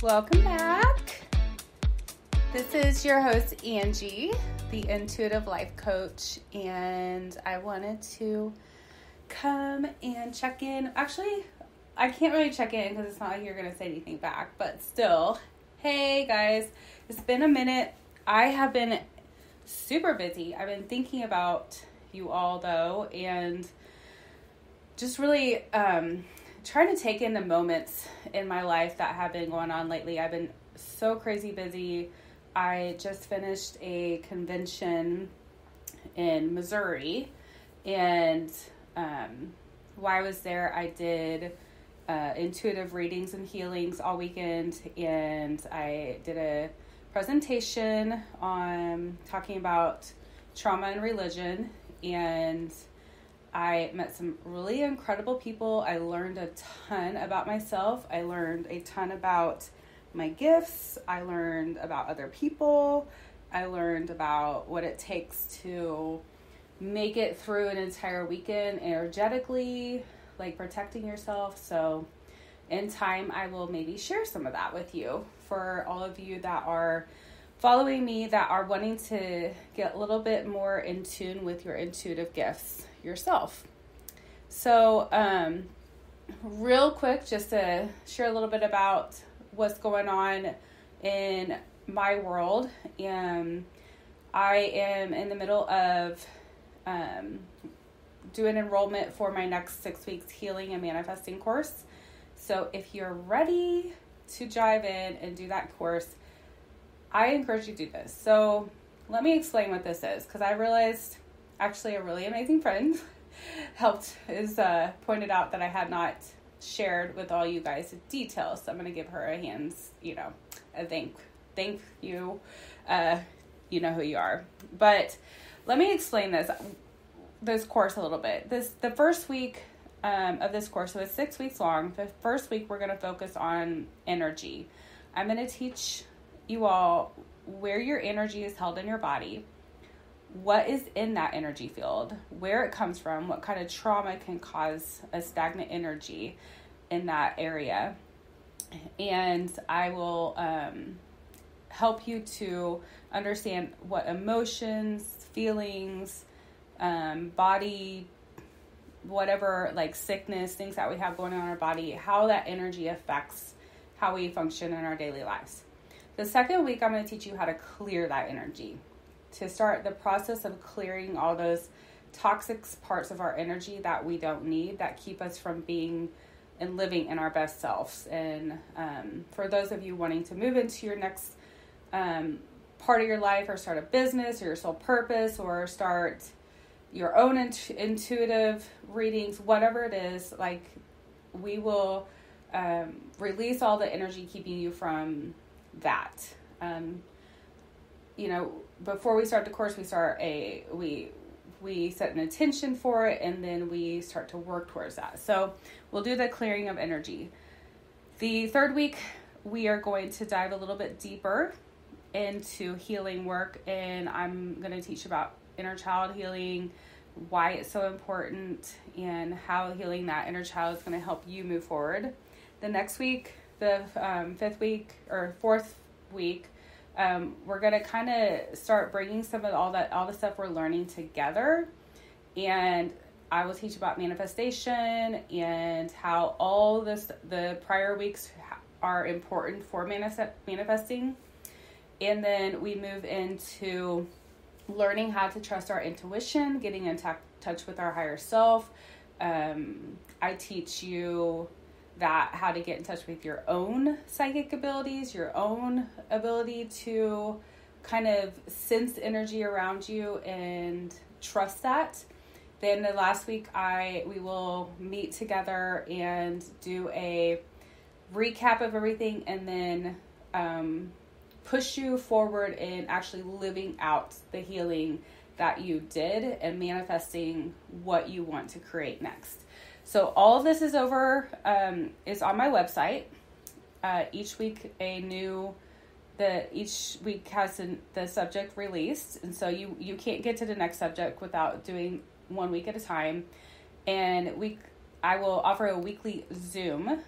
Welcome back. This is your host, Angie, the Intuitive Life Coach, and I wanted to come and check in. Actually, I can't really check in because it's not like you're going to say anything back, but still, hey guys, it's been a minute. I have been super busy. I've been thinking about you all though, and just really trying to take in the moments in my life that have been going on lately. I've been so crazy busy. I just finished a convention in Missouri, and while I was there, I did intuitive readings and healings all weekend, and I did a presentation on talking about trauma and religion, and I met some really incredible people. I learned a ton about myself. I learned a ton about my gifts. I learned about other people. I learned about what it takes to make it through an entire weekend energetically, like protecting yourself. So in time, I will maybe share some of that with you for all of you that are following me, that are wanting to get a little bit more in tune with your intuitive gifts yourself. So real quick, just to share a little bit about what's going on in my world. I am in the middle of doing enrollment for my next 6 weeks healing and manifesting course. So if you're ready to dive in and do that course, I encourage you to do this. So let me explain what this is, because I realized actually a really amazing friend pointed out that I had not shared with all you guys the details. So I'm going to give her a thank you. You know who you are. But let me explain this course a little bit. The first week of this course, so it's 6 weeks long. The first week we're going to focus on energy. I'm going to teach you all where your energy is held in your body, what is in that energy field, where it comes from, what kind of trauma can cause a stagnant energy in that area. And I will help you to understand what emotions, feelings, body, whatever, like sickness, things that we have going on in our body, how that energy affects how we function in our daily lives. The second week, I'm going to teach you how to clear that energy, to start the process of clearing all those toxic parts of our energy that we don't need, that keep us from being and living in our best selves. And for those of you wanting to move into your next part of your life, or start a business, or your soul purpose, or start your own intuitive readings, whatever it is, like, we will release all the energy keeping you from that. Before we start the course, we set an intention for it, and then we start to work towards that. So we'll do the clearing of energy. The third week, we are going to dive a little bit deeper into healing work, and I'm going to teach about inner child healing, why it's so important, and how healing that inner child is going to help you move forward. The next week, the fourth week, we're going to kind of start bringing some of all the stuff we're learning together, and I will teach about manifestation and how all the prior weeks are important for manifesting. And then we move into learning how to trust our intuition, getting in touch with our higher self. I teach you how to get in touch with your own psychic abilities, your own ability to kind of sense energy around you and trust that. Then the last week, we will meet together and do a recap of everything, and then push you forward in actually living out the healing that you did and manifesting what you want to create next. So all of this is on my website. Each week each week has the subject released, and so you can't get to the next subject without doing 1 week at a time. And I will offer a weekly Zoom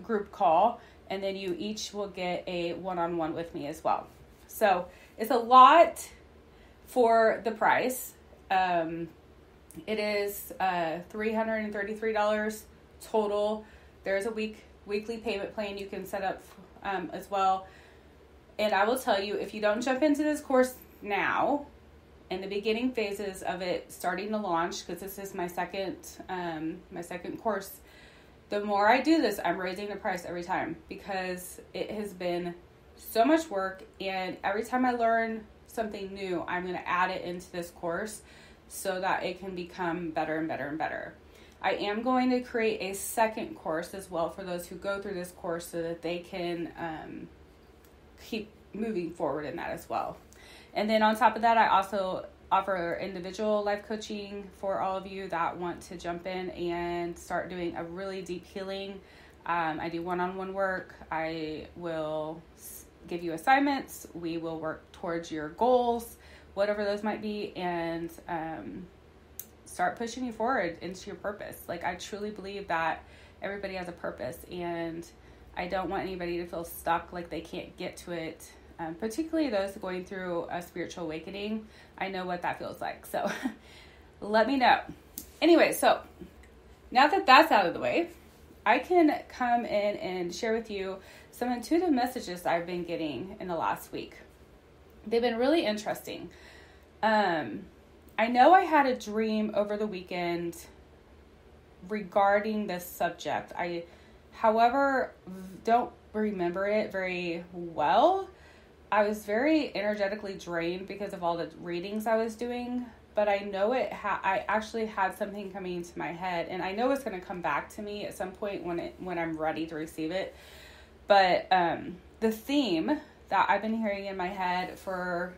group call And then you each will get a one-on-one with me as well. So it's a lot for the price. It is $333 total. There's a weekly payment plan you can set up as well. And I will tell you, if you don't jump into this course now, in the beginning phases of it starting to launch, because this is my second course, the more I do this, I'm raising the price every time because it has been so much work, and every time I learn something new, I'm going to add it into this course so that it can become better and better and better. I am going to create a second course as well for those who go through this course so that they can keep moving forward in that as well. And then on top of that, I also offer individual life coaching for all of you that want to jump in and start doing a really deep healing. I do one-on-one work. I will give you assignments. We will work towards your goals, whatever those might be, and start pushing you forward into your purpose. Like, I truly believe that everybody has a purpose, and I don't want anybody to feel stuck like they can't get to it. Particularly those going through a spiritual awakening. I know what that feels like. So let me know. Anyway, so now that that's out of the way, I can come in and share with you some intuitive messages I've been getting in the last week. They've been really interesting. I know I had a dream over the weekend regarding this subject. I, however, don't remember it very well. I was very energetically drained because of all the readings I was doing, but I know I actually had something coming into my head, and I know it's going to come back to me at some point when I'm ready to receive it. But the theme that I've been hearing in my head, I'm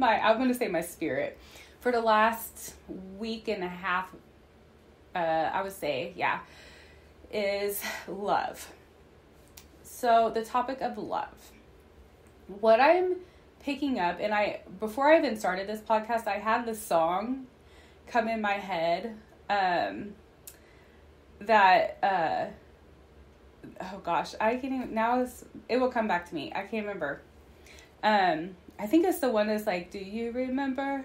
going to say my spirit, for the last week and a half, I would say, is love. So the topic of love. What I'm picking up, and before I even started this podcast, I had this song come in my head that, oh gosh, I can't even, it will come back to me. I can't remember. I think it's the one that's like, do you remember?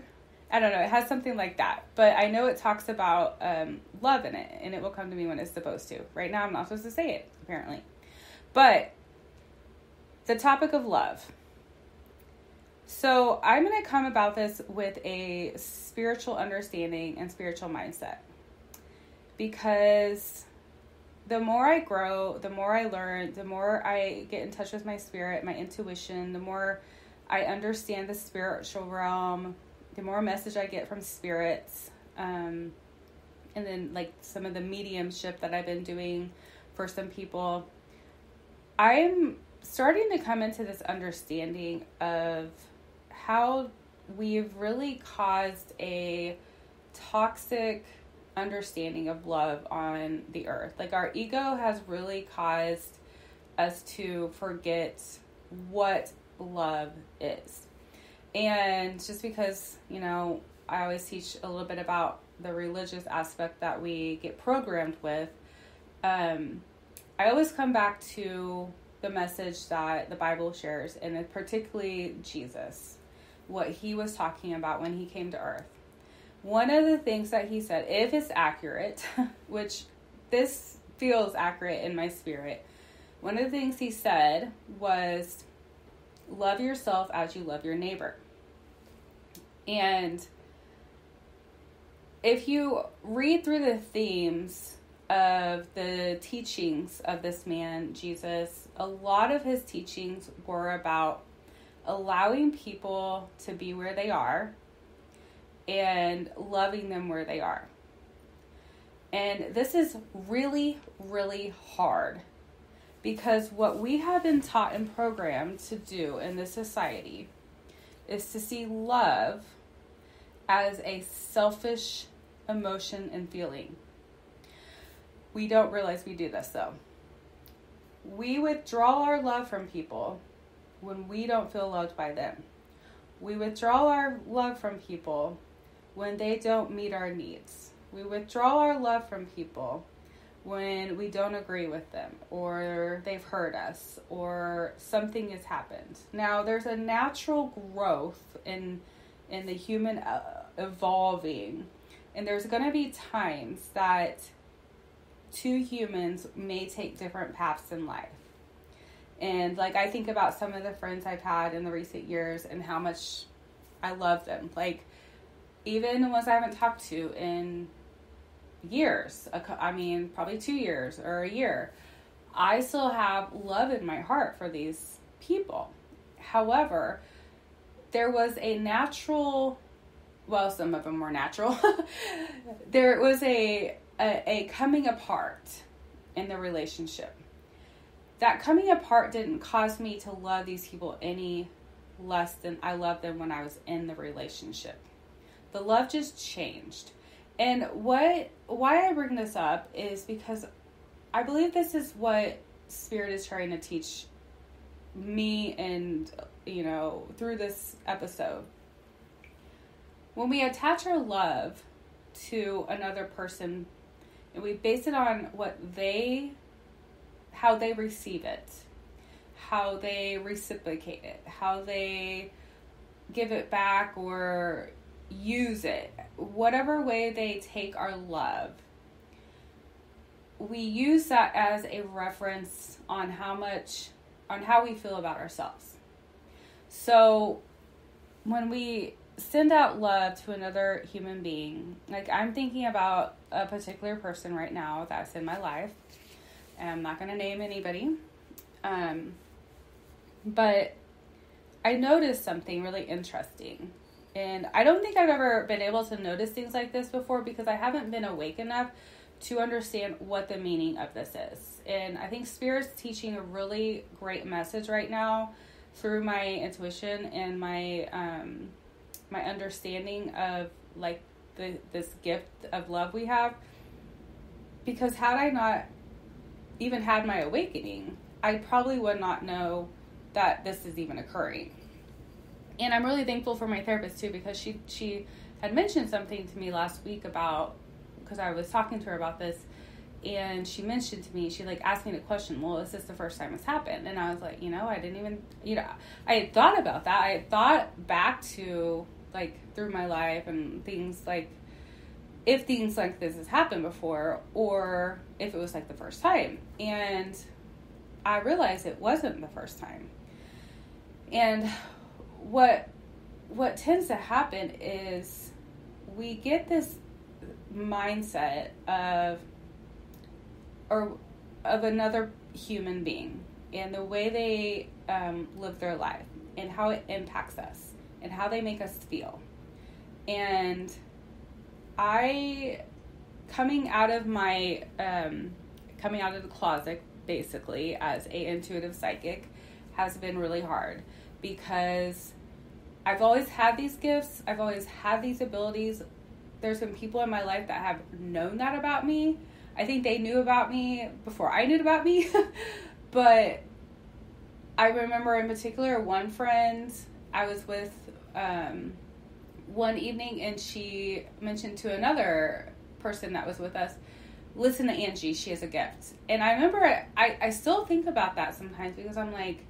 I don't know. It has something like that, but I know it talks about love in it, and it will come to me when it's supposed to. Right now, I'm not supposed to say it, apparently. But the topic of love. So I'm going to come about this with a spiritual understanding and spiritual mindset, because the more I grow, the more I learn, the more I get in touch with my spirit, my intuition, the more I understand the spiritual realm, the more message I get from spirits, and then like some of the mediumship that I've been doing for some people, I'm starting to come into this understanding of how we've really caused a toxic understanding of love on the earth. Like, our ego has really caused us to forget what love is. And just because, I always teach a little bit about the religious aspect that we get programmed with, I always come back to the message that the Bible shares, and particularly Jesus, what he was talking about when he came to earth. One of the things that he said, if it's accurate, which this feels accurate in my spirit, one of the things he said was, love yourself as you love your neighbor. And if you read through the themes of the teachings of this man, Jesus, a lot of his teachings were about allowing people to be where they are and loving them where they are. And this is really, really hard, because what we have been taught and programmed to do in this society is to see love as a selfish emotion and feeling. We don't realize we do this, though. We withdraw our love from people when we don't feel loved by them. We withdraw our love from people when they don't meet our needs. We withdraw our love from people when we don't agree with them, or they've hurt us, or something has happened. Now, there's a natural growth in the human evolving, and there's going to be times that two humans may take different paths in life. And like, I think about some of the friends I've had in the recent years and how much I love them. Like, even the ones I haven't talked to in years, probably 2 years or a year, I still have love in my heart for these people. However, there was a natural, well, some of them were natural, there was a coming apart in the relationship. That coming apart didn't cause me to love these people any less than I loved them when I was in the relationship. The love just changed. And why I bring this up is because I believe this is what Spirit is trying to teach me and, through this episode. When we attach our love to another person and we base it on how they receive it, how they reciprocate it, how they give it back or use it, whatever way they take our love, we use that as a reference on how we feel about ourselves. So when we send out love to another human being, like, I'm thinking about a particular person right now that's in my life, and I'm not going to name anybody, but I noticed something really interesting. And I don't think I've ever been able to notice things like this before because I haven't been awake enough to understand what the meaning of this is. And I think Spirit's teaching a really great message right now through my intuition and my my understanding of like this gift of love we have. Because had I not even had my awakening, I probably would not know that this is even occurring. And I'm really thankful for my therapist too, because she had mentioned something to me last week about, because I was talking to her about this, and she mentioned to me, she like asked me the question, well, is this the first time it's happened? And I was like, I didn't even, I had thought about that. I had thought back to like through my life and things like, if things like this has happened before, or if it was like the first time. And I realized it wasn't the first time. And what tends to happen is we get this mindset of another human being and the way they live their life and how it impacts us and how they make us feel. And coming out of the closet basically as a intuitive psychic has been really hard, because I've always had these gifts. I've always had these abilities. There's been people in my life that have known that about me. I think they knew about me before I knew about me. But I remember in particular one friend I was with one evening, and she mentioned to another person that was with us, listen to Angie, she has a gift. And I remember I still think about that sometimes, because I'm like,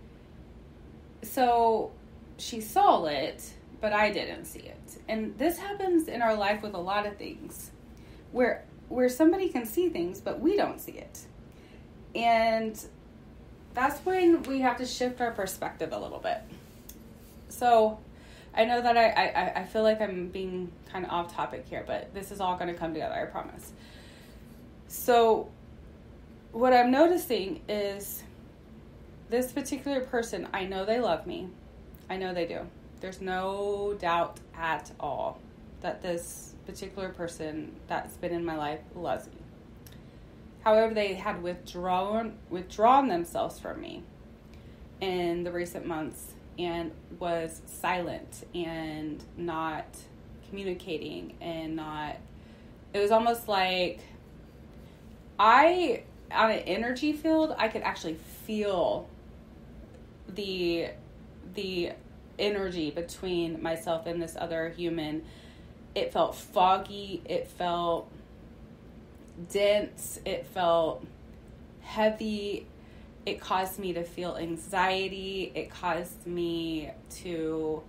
so she saw it, but I didn't see it. And this happens in our life with a lot of things, where somebody can see things, but we don't see it. And that's when we have to shift our perspective a little bit. So I know that I feel like I'm being kind of off topic here, but this is all going to come together, I promise. So what I'm noticing is this particular person, I know they love me. I know they do. There's no doubt at all that this particular person that's been in my life loves me. However, they had withdrawn themselves from me in the recent months and was silent and not communicating and not, it was almost like on an energy field, I could actually feel the energy between myself and this other human. It felt foggy. It felt dense. It felt heavy. It caused me to feel anxiety. It caused me to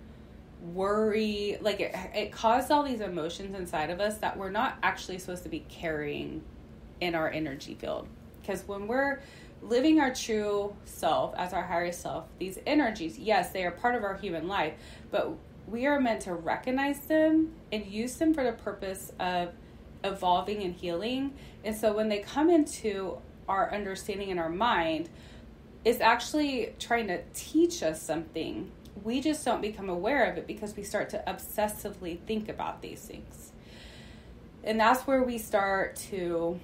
worry. Like it caused all these emotions inside of us that we're not actually supposed to be carrying in our energy field. Because when we're living our true self as our highest self, these energies, yes, they are part of our human life, but we are meant to recognize them and use them for the purpose of evolving and healing. And so when they come into our understanding in our mind, it's actually trying to teach us something. We just don't become aware of it because we start to obsessively think about these things. And that's where we start to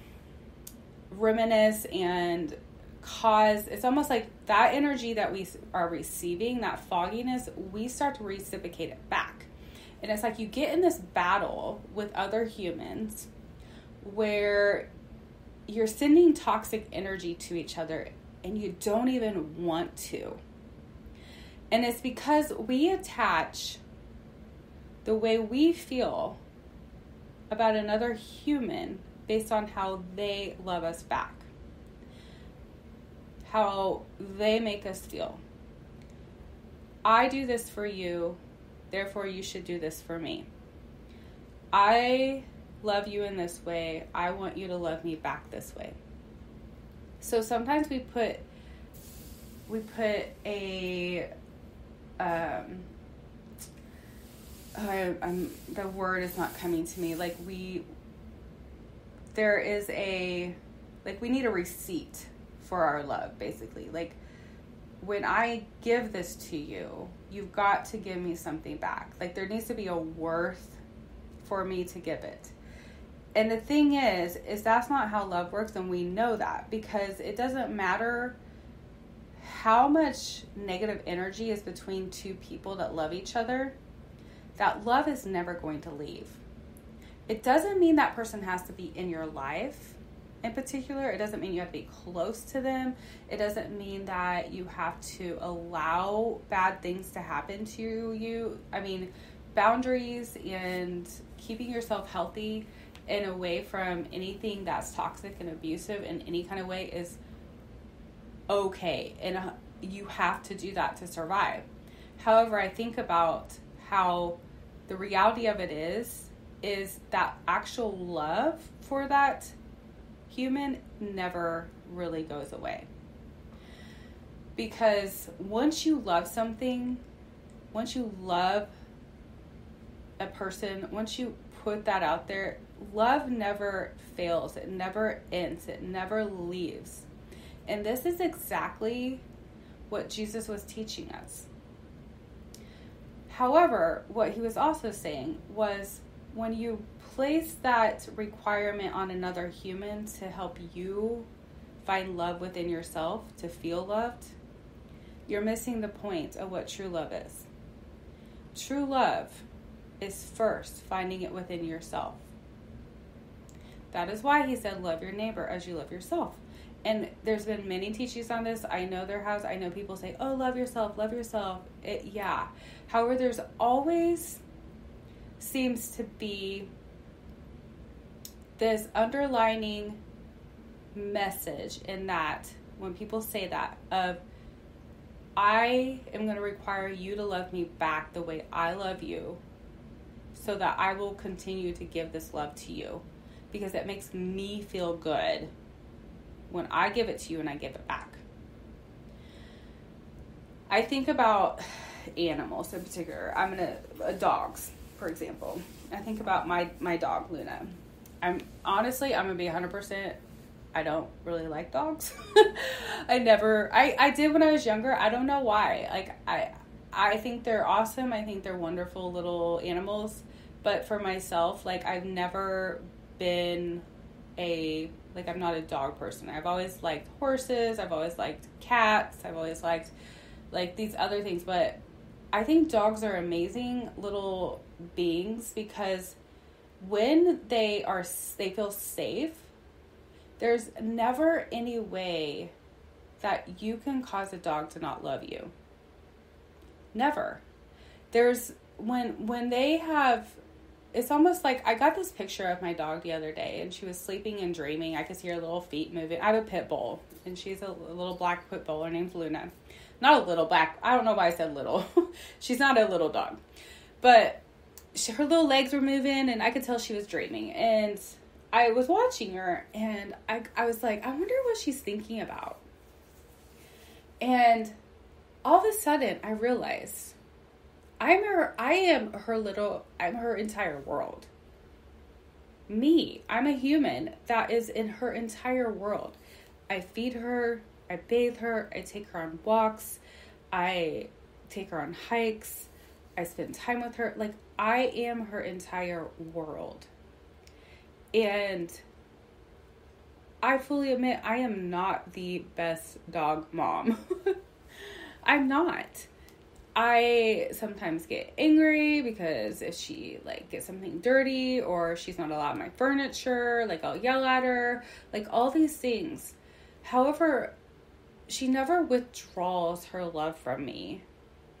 reminisce and cause, it's almost like that energy that we are receiving, that fogginess, we start to reciprocate it back. And it's like you get in this battle with other humans where you're sending toxic energy to each other and you don't even want to. And it's because we attach the way we feel about another human based on how they love us back, how they make us feel. I do this for you, therefore you should do this for me. I love you in this way. I want you to love me back this way. So sometimes we put a the word is not coming to me. Like we need a receipt for our love, basically. Like when I give this to you, you've got to give me something back. Like there needs to be a worth for me to give it. And the thing is that's not how love works, and we know that because it doesn't matter how much negative energy is between two people that love each other, that love is never going to leave. It doesn't mean that person has to be in your life in particular. It doesn't mean you have to be close to them. It doesn't mean that you have to allow bad things to happen to you. I mean, boundaries and keeping yourself healthy and away from anything that's toxic and abusive in any kind of way is okay. And you have to do that to survive. However, I think about how the reality of it is that actual love for that human never really goes away. Because once you love something, once you love a person, once you put that out there, love never fails. It never ends. It never leaves. And this is exactly what Jesus was teaching us. However, what he was also saying was when you place that requirement on another human to help you find love within yourself, to feel loved, you're missing the point of what true love is. True love is first finding it within yourself. That is why he said, love your neighbor as you love yourself. And there's been many teachings on this. I know there has. I know people say, oh, love yourself, love yourself. Yeah. However, there's always seems to be this underlining message in that when people say that of, I am going to require you to love me back the way I love you so that I will continue to give this love to you because it makes me feel good when I give it to you and I give it back. I think about animals in particular. Dogs, for example. I think about my dog, Luna. I'm gonna be 100%. I don't really like dogs. I did when I was younger. I don't know why. Like I think they're awesome. I think they're wonderful little animals. But for myself, like I've never been I'm not a dog person. I've always liked horses. I've always liked cats. I've always liked like these other things. But I think dogs are amazing little beings because when they feel safe, there's never any way that you can cause a dog to not love you. Never. There's when they have it's almost like I got this picture of my dog the other day, and she was sleeping and dreaming. I could see her little feet moving. I have a pit bull, and she's a little black pit bull. Her name's Luna. Not a little black. I don't know why I said little. She's not a little dog. But her little legs were moving, and I could tell she was dreaming. And I was watching her, and I was like, I wonder what she's thinking about. And all of a sudden, I realized I'm her entire world. Me, I'm a human that is in her entire world. I feed her, I bathe her, I take her on walks, I take her on hikes, I spend time with her. Like, I am her entire world. And I fully admit I am not the best dog mom. I'm not. I sometimes get angry because if she gets something dirty or she's not allowed my furniture, I'll yell at her, all these things. However, she never withdraws her love from me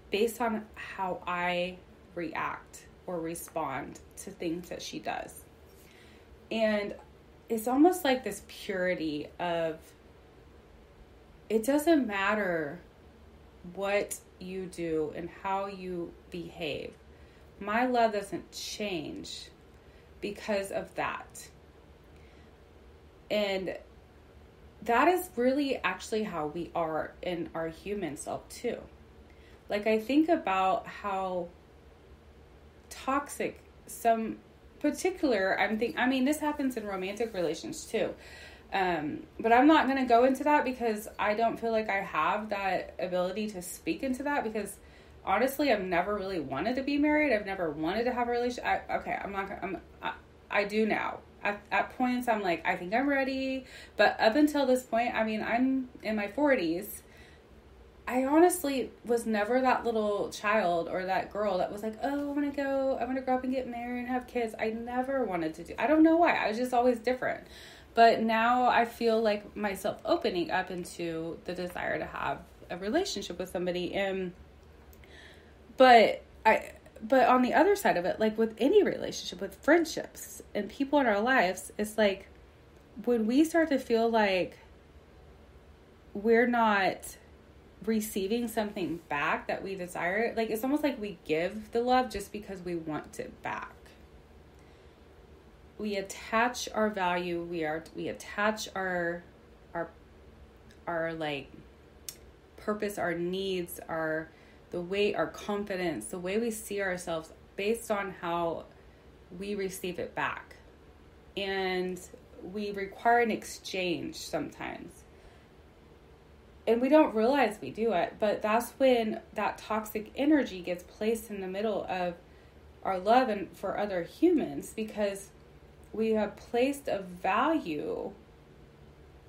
based on how I react or respond to things that she does. And it's almost like this purity of, it doesn't matter what you do and how you behave. My love doesn't change because of that. And that is really actually how we are in our human self too. I think about how toxic some particular, this happens in romantic relations too. But I'm not going to go into that because I don't feel like I have that ability to speak into that, because honestly, I've never really wanted to be married. I've never wanted to have a relationship. I do now. At points, I'm like, I think I'm ready. But up until this point, I'm in my 40s. I honestly was never that little child or that girl that was like, oh, I want to grow up and get married and have kids. I never wanted to do. I don't know why. I was just always different. But now I feel like myself opening up into the desire to have a relationship with somebody. But on the other side of it, with any relationship, with friendships and people in our lives, it's like when we start to feel like we're not receiving something back that we desire, it's almost like we give the love just because we want it back. We attach our value, we attach our purpose, our needs, our confidence, the way we see ourselves based on how we receive it back. And we require an exchange sometimes. And we don't realize we do it, but that's when that toxic energy gets placed in the middle of our love and for other humans, because we have placed a value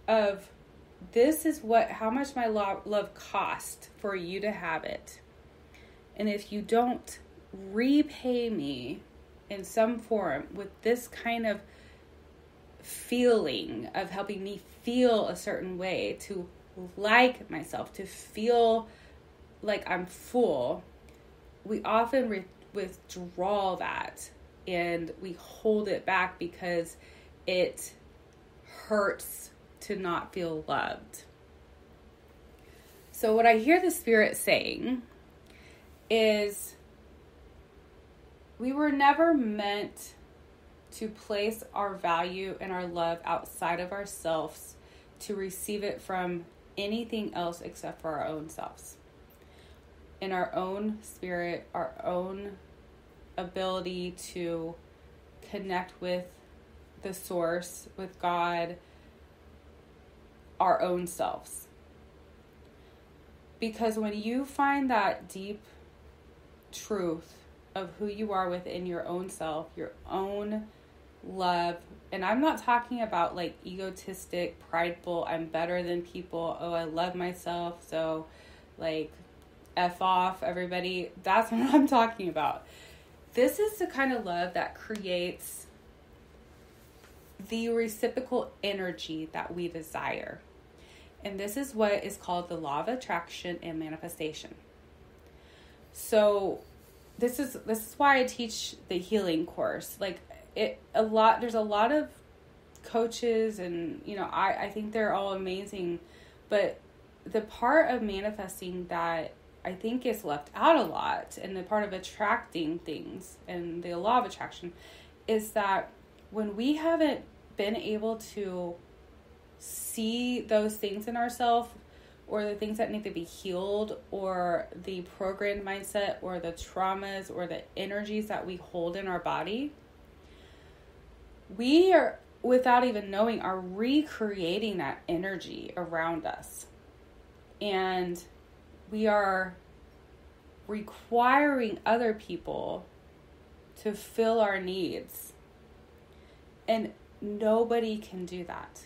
of, this is how much my love cost for you to have it. And if you don't repay me in some form with this kind of feeling of helping me feel a certain way, to like myself, to feel like I'm full, we often withdraw that and we hold it back because it hurts to not feel loved. So what I hear the Spirit saying is, we were never meant to place our value and our love outside of ourselves to receive it from anything else except for our own selves. In our own spirit, our own ability to connect with the source, with God, our own selves. Because when you find that deep truth of who you are within your own self, your own love, and I'm not talking about egotistic, prideful, I'm better than people, oh, I love myself, so F off everybody. That's what I'm talking about. This is the kind of love that creates the reciprocal energy that we desire. And this is what is called the law of attraction and manifestation. So this is why I teach the healing course. Like, there's a lot of coaches, and, you know, I think they're all amazing, but the part of manifesting that I think is left out a lot, and the part of attracting things and the law of attraction, is that when we haven't been able to see those things in ourselves, or the things that need to be healed, or the programmed mindset, or the traumas, or the energies that we hold in our body, we are, without even knowing, are recreating that energy around us. And we are requiring other people to fill our needs. And nobody can do that.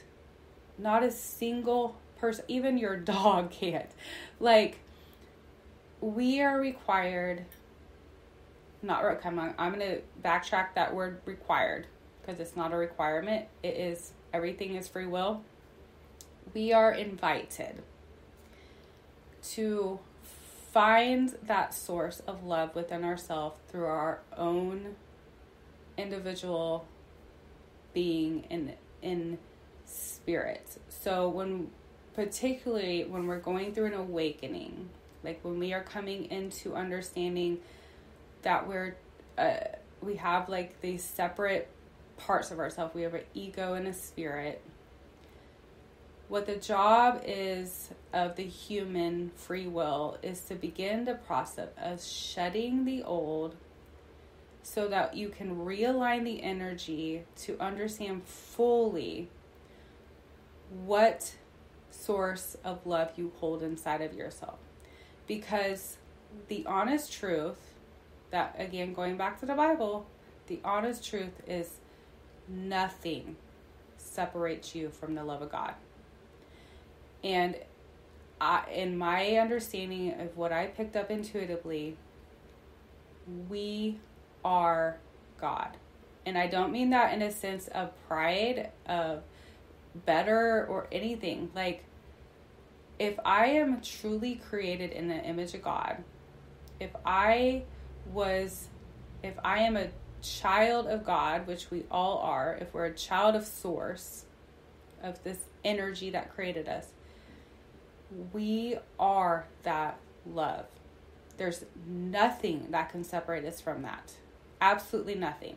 Not a single person, even your dog can't. Like, we are required, I'm going to backtrack that word required, because it's not a requirement. It is, everything is free will. We are invited to find that source of love within ourselves through our own individual being in spirit. So particularly when we're going through an awakening, like when we are coming into understanding that we have like these separate parts of ourselves. We have an ego and a spirit. What the job is of the human free will is to begin the process of shedding the old, so that you can realign the energy to understand fully what source of love you hold inside of yourself. Because the honest truth, that again, going back to the Bible, the honest truth is nothing separates you from the love of God. And in my understanding of what I picked up intuitively, we are God. And I don't mean that in a sense of pride, of better or anything. Like, if I am truly created in the image of God, if I am a child of God, which we all are, if we're a child of source, of this energy that created us, we are that love. There's nothing that can separate us from that. Absolutely nothing.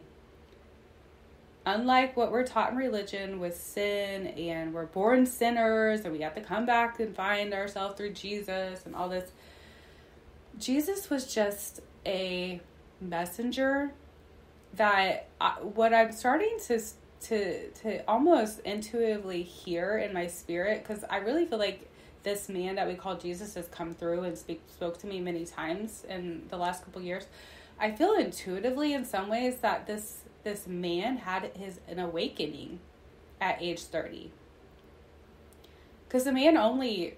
Unlike what we're taught in religion with sin, and we're born sinners, and we have to come back and find ourselves through Jesus and all this. Jesus was just a messenger that what I'm starting to almost intuitively hear in my spirit, because I really feel like this man that we call Jesus has come through and spoke to me many times in the last couple years. I feel intuitively in some ways that this man had an awakening at age 30. Because the man only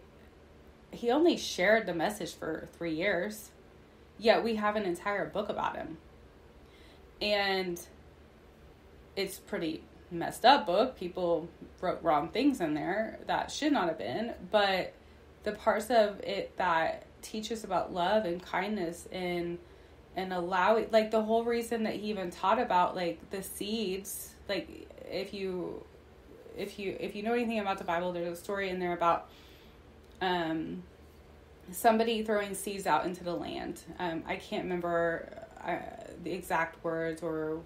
shared the message for 3 years, yet we have an entire book about him. And it's pretty messed up book. People wrote wrong things in there that should not have been, but the parts of it that teach us about love and kindness and allowing, like the whole reason that he even taught about like the seeds, like if you know anything about the Bible, there's a story in there about somebody throwing seeds out into the land. I can't remember the exact words or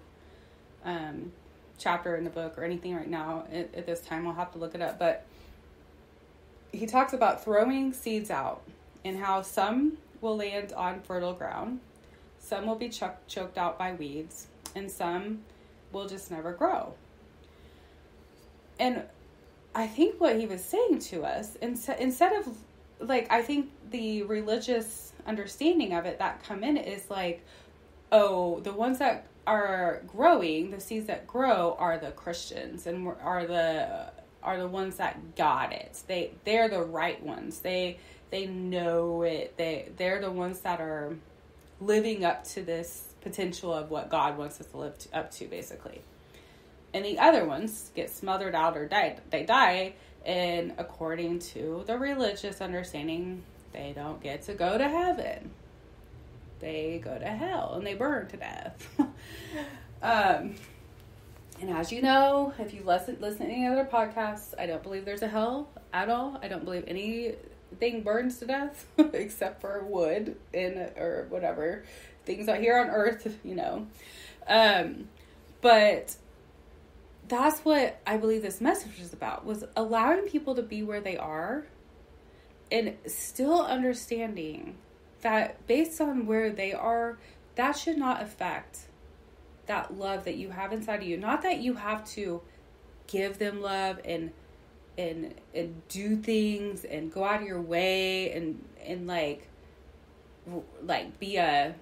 chapter in the book or anything right now at this time. I'll have to look it up, but he talks about throwing seeds out and how some will land on fertile ground, some will be choked out by weeds, and some will just never grow. And I think what he was saying to us, instead of like, I think the religious understanding of it that come in is like, oh, the ones that are growing, the seeds that grow are the Christians and are the ones that got it. They're the right ones. They know it. They're the ones that are living up to this potential of what God wants us to live up to, basically. And the other ones get smothered out or die. They die, and according to the religious understanding, they don't get to go to heaven. they go to hell and they burn to death. And as you know, if you listen to any other podcasts, I don't believe there's a hell at all. I don't believe anything burns to death except for wood or whatever things out here on earth, But that's what I believe this message is about, was allowing people to be where they are and still understanding that based on where they are, that should not affect that love that you have inside of you. Not that you have to give them love and do things and go out of your way and like be a,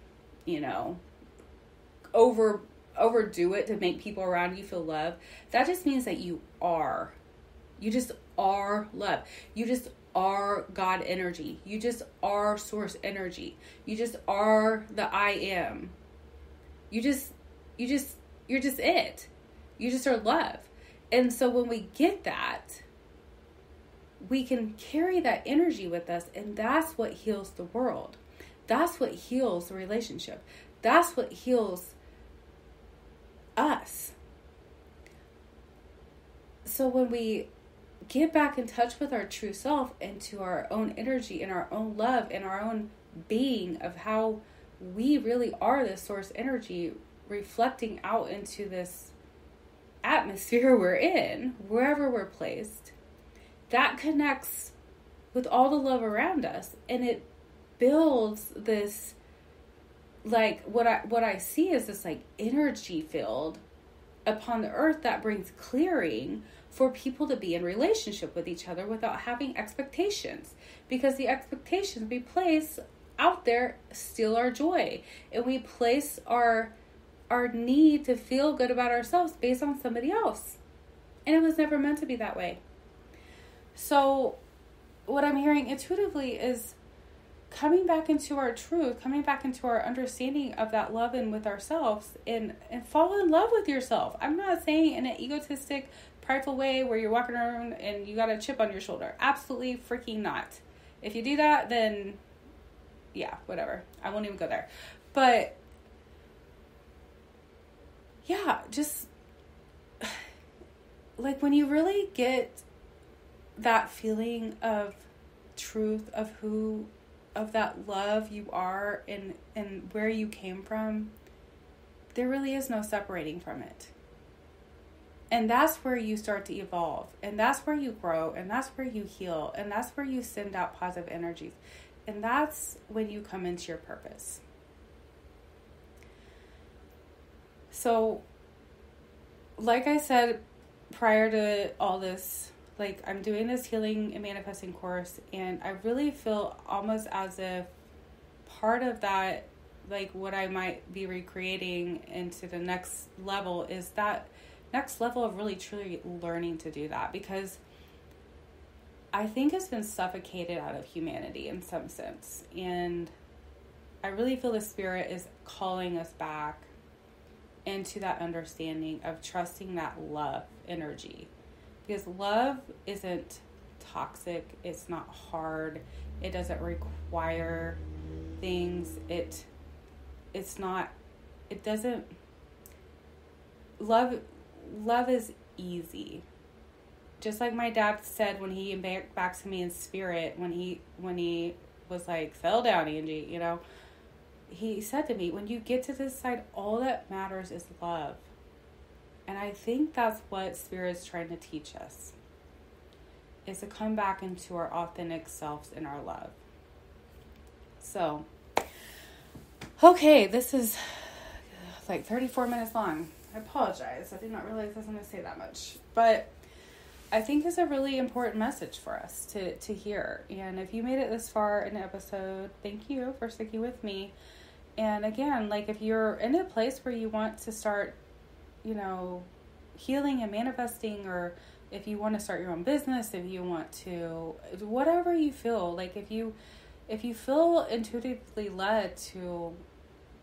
overdo it to make people around you feel love. That just means that you just are love. You just are God energy. You just are source energy. You just are the I am. You're just it. You just are love. And so when we get that, we can carry that energy with us, and that's what heals the world. That's what heals the relationship. That's what heals us. So when we get back in touch with our true self and to our own energy and our own love and our own being of how we really are the source energy reflecting out into this atmosphere we're in, wherever we're placed, that connects with all the love around us, and it builds this, like, what I see is this like energy field upon the earth that brings clearing for people to be in relationship with each other without having expectations, because the expectations we place out there steal our joy, and we place our need to feel good about ourselves based on somebody else, and it was never meant to be that way. So what I'm hearing intuitively is coming back into our truth, coming back into our understanding of that love and with ourselves, and fall in love with yourself. I'm not saying in an egotistic, prideful way where you're walking around and you got a chip on your shoulder. Absolutely freaking not. If you do that, then yeah, whatever. I won't even go there. But yeah, just like when you really get that feeling of truth of that love you are and where you came from, there really is no separating from it. And that's where you start to evolve, and that's where you grow, and that's where you heal, and that's where you send out positive energies, and that's when you come into your purpose. So, like I said prior to all this, like, I'm doing this healing and manifesting course, and I really feel almost as if part of that, like what I might be recreating into the next level, is that next level of really truly learning to do that, because I think it's been suffocated out of humanity in some sense, and I really feel the Spirit is calling us back into that understanding of trusting that love energy. Because love isn't toxic, it's not hard, it doesn't require things, love is easy. Just like my dad said when he came back to me in spirit, when he was like, "Settle down, Angie," he said to me, when you get to this side, all that matters is love. And I think that's what Spirit's trying to teach us, is to come back into our authentic selves in our love. So, okay, this is like 34 minutes long. I apologize. I did not realize I was going to say that much. But I think it's a really important message for us to hear. And if you made it this far in the episode, thank you for sticking with me. And again, like, if you're in a place where you want to start, healing and manifesting, or if you want to start your own business, if you want to, whatever you feel, like if you feel intuitively led to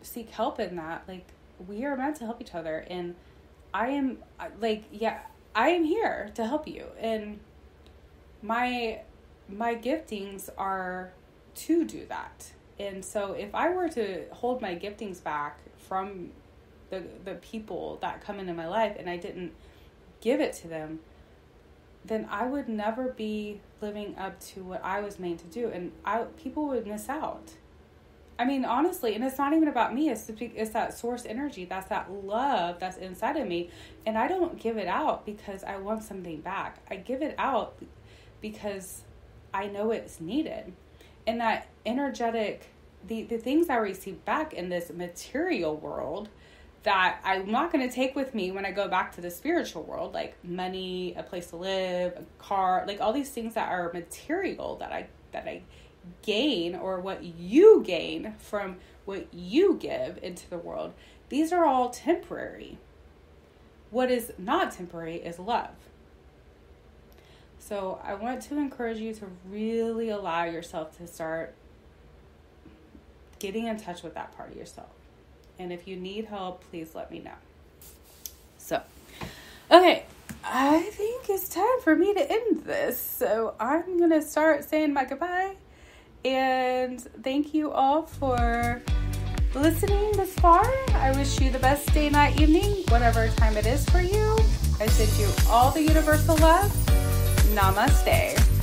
seek help in that, like, we are meant to help each other, and I am here to help you, and my giftings are to do that. And so if I were to hold my giftings back from the people that come into my life and I didn't give it to them, then I would never be living up to what I was made to do. And people would miss out. I mean, honestly, and it's not even about me. It's that source energy. That's that love that's inside of me. And I don't give it out because I want something back. I give it out because I know it's needed. And that energetic, the things I receive back in this material world that I'm not going to take with me when I go back to the spiritual world, like money, a place to live, a car, like all these things that are material that I gain, or what you gain from what you give into the world. These are all temporary. What is not temporary is love. So I want to encourage you to really allow yourself to start getting in touch with that part of yourself. And if you need help, please let me know. So, okay, I think it's time for me to end this. So I'm going to start saying my goodbye. And thank you all for listening this far. I wish you the best day, night, evening, whatever time it is for you. I send you all the universal love. Namaste.